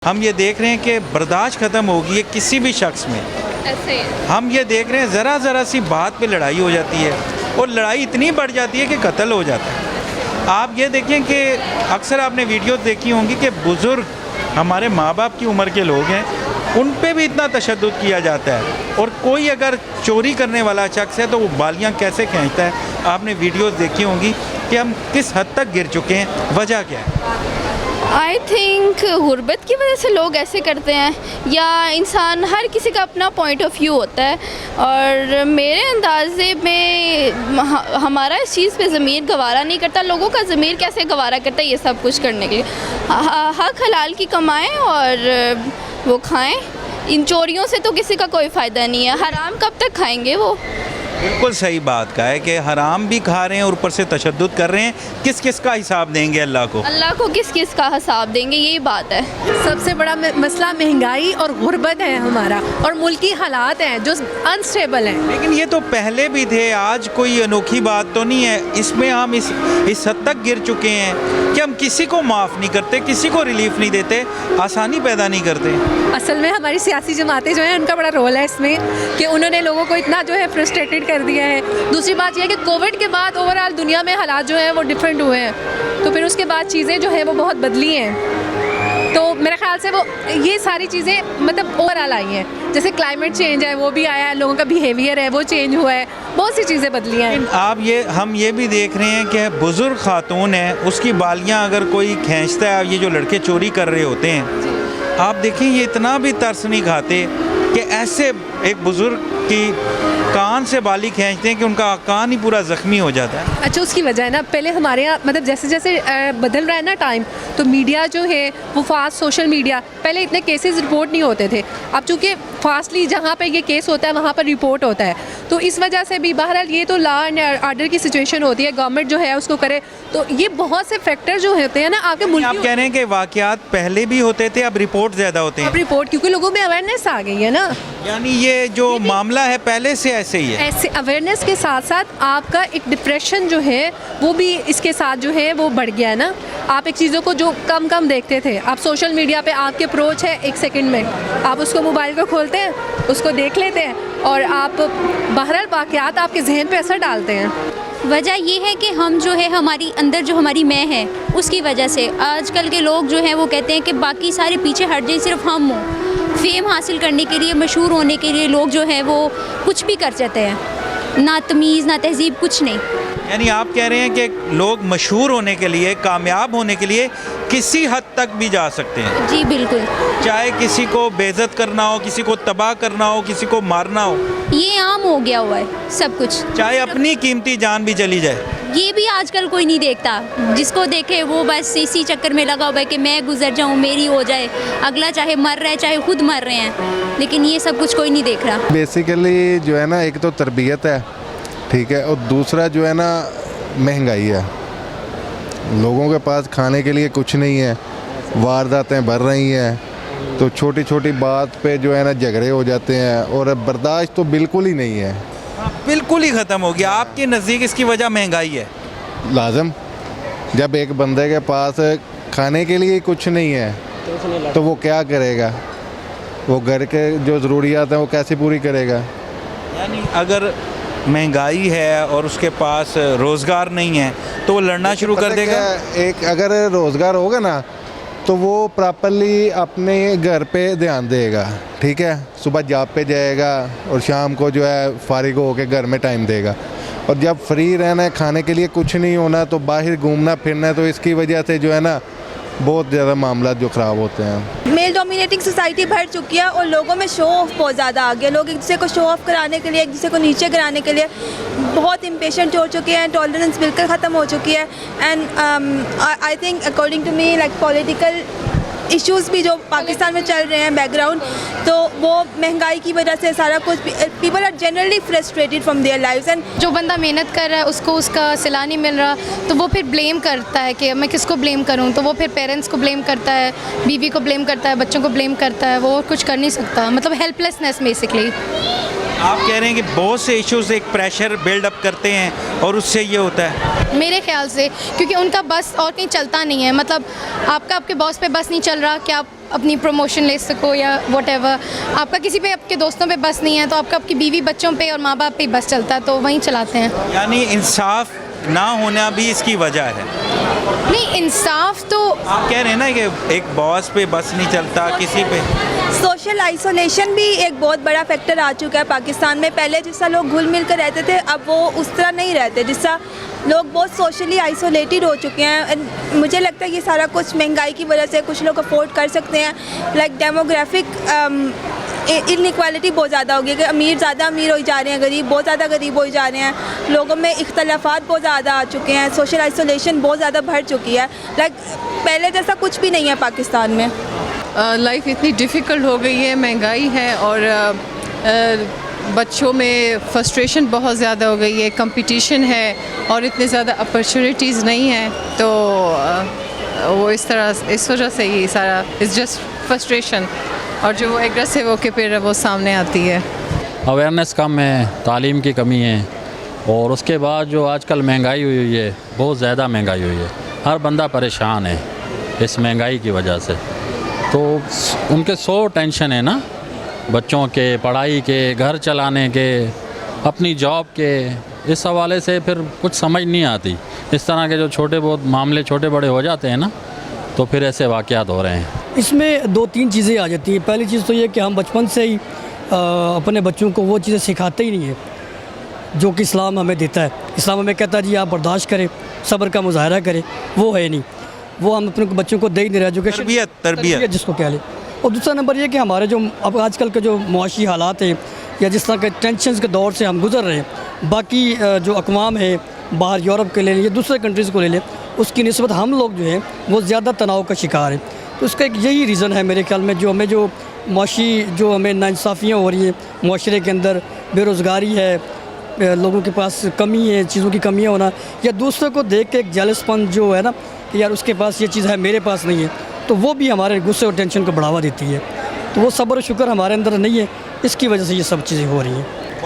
हम ये देख रहे हैं कि बर्दाश्त ख़त्म हो गई है किसी भी शख्स में। ऐसे हम ये देख रहे हैं ज़रा सी बात पे लड़ाई हो जाती है और लड़ाई इतनी बढ़ जाती है कि कत्ल हो जाता है। आप ये देखें कि अक्सर आपने वीडियो देखी होंगी कि बुज़ुर्ग हमारे माँ बाप की उम्र के लोग हैं, उन पे भी इतना तशद्दुद किया जाता है और कोई अगर चोरी करने वाला शख्स है तो वो बालियाँ कैसे खींचता है। आपने वीडियोज़ देखी होंगी कि हम किस हद तक गिर चुके हैं। वजह क्या है? आई थिंक गुर्बत की वजह से लोग ऐसे करते हैं, या इंसान हर किसी का अपना पॉइंट ऑफ व्यू होता है। और मेरे अंदाजे में हमारा इस चीज़ पे ज़मीर गवारा नहीं करता। लोगों का ज़मीर कैसे गवारा करता है ये सब कुछ करने के लिए? हक हलाल की कमाएं और वो खाएं। इन चोरियों से तो किसी का कोई फ़ायदा नहीं है। हराम कब तक खाएंगे वो? बिल्कुल सही बात का है कि हराम भी खा रहे हैं और ऊपर से तशद्दुद कर रहे हैं। किस किस का हिसाब देंगे अल्लाह को? अल्लाह को किस किस का हिसाब देंगे, यही बात है। सबसे बड़ा मसला महंगाई और गुर्बत है हमारा, और मुल्की हालात हैं जो अनस्टेबल हैं। लेकिन ये तो पहले भी थे, आज कोई अनोखी बात तो नहीं है। इसमें हम इस हद तक गिर चुके हैं कि हम किसी को माफ़ नहीं करते, किसी को रिलीफ नहीं देते, आसानी पैदा नहीं करते। असल में हमारी सियासी जमातें जो हैं उनका बड़ा रोल है इसमें कि उन्होंने लोगों को इतना जो है फ्रस्ट्रेटेड कर दिया है। दूसरी बात यह है कि कोविड के बाद ओवरऑल दुनिया में हालात जो हैं वो डिफरेंट हुए हैं, तो फिर उसके बाद चीज़ें जो हैं वो बहुत बदली हैं। तो मेरे ख्याल से वो ये सारी चीज़ें मतलब ओवरऑल आई हैं। जैसे क्लाइमेट चेंज है वो भी आया है, लोगों का बिहेवियर है वो चेंज हुआ है, बहुत सी चीज़ें बदली हैं। हम ये भी देख रहे हैं कि बुज़ुर्ग खातून है, उसकी बालियाँ अगर कोई खींचता है, ये जो लड़के चोरी कर रहे होते हैं, आप देखें ये इतना भी तरस नहीं खाते कि ऐसे एक बुज़ुर्ग की कान से बाली खींचते हैं कि उनका कान ही पूरा ज़ख्मी हो जाता है। अच्छा, उसकी वजह है ना, पहले हमारे यहाँ मतलब जैसे जैसे बदल रहा है ना टाइम, तो मीडिया जो है वो फास्ट, सोशल मीडिया, पहले इतने केसेस रिपोर्ट नहीं होते थे। अब चूँकि फास्टली जहाँ पे ये केस होता है वहाँ पर रिपोर्ट होता है, तो इस वजह से भी बहरहाल ये तो लॉ एंड आर्डर की सिचुएशन होती है, गवर्नमेंट जो है उसको करे। तो ये बहुत से फैक्टर जो होते हैं ना आपके मुल्क। आप कह रहे हैं कि वाक़यात पहले भी होते थे, अब रिपोर्ट ज़्यादा होते हैं। अब रिपोर्ट क्योंकि लोगों में अवेयरनेस आ गई है ना, यानी ये जो मामला है पहले से ऐसे ही है। ऐसे अवेयरनेस के साथ साथ आपका एक डिप्रेशन जो है वो भी इसके साथ जो है वो बढ़ गया है ना। आप एक चीज़ों को जो कम देखते थे, आप सोशल मीडिया पे आपके अप्रोच है 1 सेकंड में, आप उसको मोबाइल को खोलते हैं, उसको देख लेते हैं और आप बहरहाल वाक़यात आपके जहन पे असर डालते हैं। वजह ये है कि हम जो है हमारी अंदर जो हमारी मैं है उसकी वजह से आजकल के लोग जो हैं वो कहते हैं कि बाकी सारे पीछे हट जाए, सिर्फ हम हों। फेम हासिल करने के लिए, मशहूर होने के लिए लोग जो हैं वो कुछ भी कर जाते हैं, ना तमीज़ ना तहज़ीब, कुछ नहीं। यानी आप कह रहे हैं कि लोग मशहूर होने के लिए, कामयाब होने के लिए किसी हद तक भी जा सकते हैं। जी बिल्कुल, चाहे किसी को बेइज्जत करना हो, किसी को तबाह करना हो, किसी को मारना हो, ये आम हो गया हुआ है सब कुछ। चाहे अपनी कीमती जान भी चली जाए, ये भी आजकल कोई नहीं देखता। जिसको देखे वो बस इसी चक्कर में लगा हुआ है कि मैं गुजर जाऊँ, मेरी हो जाए। अगला चाहे मर रहा है, चाहे खुद मर रहे हैं, लेकिन ये सब कुछ कोई नहीं देख रहा। बेसिकली जो है ना, एक तो तरबियत है, ठीक है, और दूसरा जो है ना महंगाई है। लोगों के पास खाने के लिए कुछ नहीं है, वारदातें बढ़ रही हैं, तो छोटी छोटी बात पे जो है ना झगड़े हो जाते हैं और बर्दाश्त तो बिल्कुल ही नहीं है। बिल्कुल ही ख़त्म हो गया। आपके नज़दीक इसकी वजह महंगाई है? लाजम, जब एक बंदे के पास खाने के लिए कुछ नहीं है तो वो क्या करेगा? वो घर के जो ज़रूरियात हैं वो कैसे पूरी करेगा? यानी अगर महंगाई है और उसके पास रोज़गार नहीं है तो वो लड़ना शुरू कर देगा। एक अगर रोज़गार होगा ना तो वो प्रॉपरली अपने घर पे ध्यान देगा, ठीक है, सुबह जॉब पे जाएगा और शाम को जो है फारिग होकर घर में टाइम देगा। और जब फ्री रहना है, खाने के लिए कुछ नहीं होना, तो बाहर घूमना फिरना है, तो इसकी वजह से जो है ना बहुत ज़्यादा मामला जो ख़राब होते हैं। मेल डोमिनेटिंग सोसाइटी बढ़ चुकी है और लोगों में शो ऑफ बहुत ज़्यादा आ गया। लोग एक दूसरे को शो ऑफ कराने के लिए, एक दूसरे को नीचे गिराने के लिए बहुत इम्पेशेंट हो चुके हैं। टॉलरेंस बिल्कुल ख़त्म हो चुकी है। And I think according to me like political issues भी जो पाकिस्तान में चल रहे हैं बैकग्राउंड, तो वो महंगाई की वजह से सारा कुछ, people are generally frustrated from their lives. And जो बंदा मेहनत कर रहा है उसको उसका सिला नहीं मिल रहा, तो वो फिर ब्लेम करता है कि मैं किसको ब्लेम करूं। तो वो फिर पेरेंट्स को ब्लेम करता है, बीवी को ब्लेम करता है, बच्चों को ब्लेम करता है। वो कुछ कर नहीं सकता, मतलब हेल्पलेसनेस बेसिकली। आप कह रहे हैं कि बहुत से इश्यूज एक प्रेशर बिल्डअप करते हैं और उससे ये होता है मेरे ख्याल से, क्योंकि उनका बस और कहीं चलता नहीं है। मतलब आपका आपके बॉस पे बस नहीं चल रहा कि आप अपनी प्रमोशन ले सको या व्हाटएवर। आपका किसी पे, आपके दोस्तों पे बस नहीं है तो आपका आपकी बीवी बच्चों पे और माँ बाप पे बस चलता है, तो वहीं चलाते हैं। यानी इंसाफ ना होना भी इसकी वजह है। नहीं, इंसाफ तो आप कह रहे हैं ना कि एक बॉस पे बस नहीं चलता, किसी पे। सोशल आइसोलेशन भी एक बहुत बड़ा फैक्टर आ चुका है पाकिस्तान में। पहले जिस तरह लोग घुल मिल कर रहते थे, अब वो उस तरह नहीं रहते। जिस तरह लोग बहुत सोशली आइसोलेटेड हो चुके हैं। मुझे लगता है ये सारा कुछ महंगाई की वजह से कुछ लोग अफोर्ड कर सकते हैं। लाइक डेमोग्राफिक इनइक्वालिटी बहुत ज़्यादा हो गई कि अमीर ज़्यादा अमीर हो जा रहे हैं, गरीब बहुत ज़्यादा गरीब हो जा रहे हैं। लोगों में इख्तलाफात बहुत ज़्यादा आ चुके हैं। सोशल आइसोलेशन बहुत ज़्यादा बढ़ चुकी है। लाइक पहले जैसा कुछ भी नहीं है पाकिस्तान में। लाइफ इतनी डिफ़िकल्ट हो गई है, महंगाई है और बच्चों में फ्रस्ट्रेशन बहुत ज़्यादा हो गई है, कंपटीशन है और इतने ज़्यादा अपॉर्चुनिटीज़ नहीं हैं। तो वो इस वजह से ही सारा इट्स जस्ट फ्रस्ट्रेशन, और जो एग्रेसिव होके फिर वो सामने आती है। अवेयरनेस कम है, तालीम की कमी है, और उसके बाद जो आजकल महंगाई हुई है, बहुत ज़्यादा महंगाई हुई है। हर बंदा परेशान है इस महंगाई की वजह से। तो उनके 100 टेंशन है ना, बच्चों के पढ़ाई के, घर चलाने के, अपनी जॉब के। इस हवाले से फिर कुछ समझ नहीं आती। इस तरह के जो छोटे बहुत मामले छोटे बड़े हो जाते हैं ना, तो फिर ऐसे वाक़यात हो रहे हैं। इसमें 2-3 चीज़ें आ जाती हैं। पहली चीज़ तो ये कि हम बचपन से ही अपने बच्चों को वो चीज़ें सिखाते ही नहीं है जो कि इस्लाम हमें देता है। इस्लाम हमें कहता है जी आप बर्दाश्त करें, सब्र का मुजाहरा करें, वो है नहीं। वो हम अपने बच्चों को दे ही नहीं रहे। एजुकेशन तरबियत जिसको कह लें। और दूसरा नंबर ये कि हमारे जो अब आजकल के जो मुआशी हालात हैं या जिस तरह के टेंशन के दौर से हम गुजर रहे हैं, बाकी जो अक़वाम है बाहर यूरोप के ले लें या दूसरे कंट्रीज़ को ले लें, उसकी निस्बत हम लोग जो हैं वो ज़्यादा तनाव का शिकार है। तो उसका एक यही रीज़न है मेरे ख्याल में, जो हमें जो मुआशी जो हमें नाइंसाफ़ियाँ हो रही हैं मुआशरे के अंदर, बेरोज़गारी है, लोगों के पास कमी है, चीज़ों की कमियाँ होना, या दूसरों को देख के एक जेलसपन जो है ना कि यार उसके पास ये चीज़ है मेरे पास नहीं है, तो वो भी हमारे गुस्से और टेंशन को बढ़ावा देती है। तो वो सब्र और शुक्र हमारे अंदर नहीं है, इसकी वजह से ये सब चीज़ें हो रही हैं।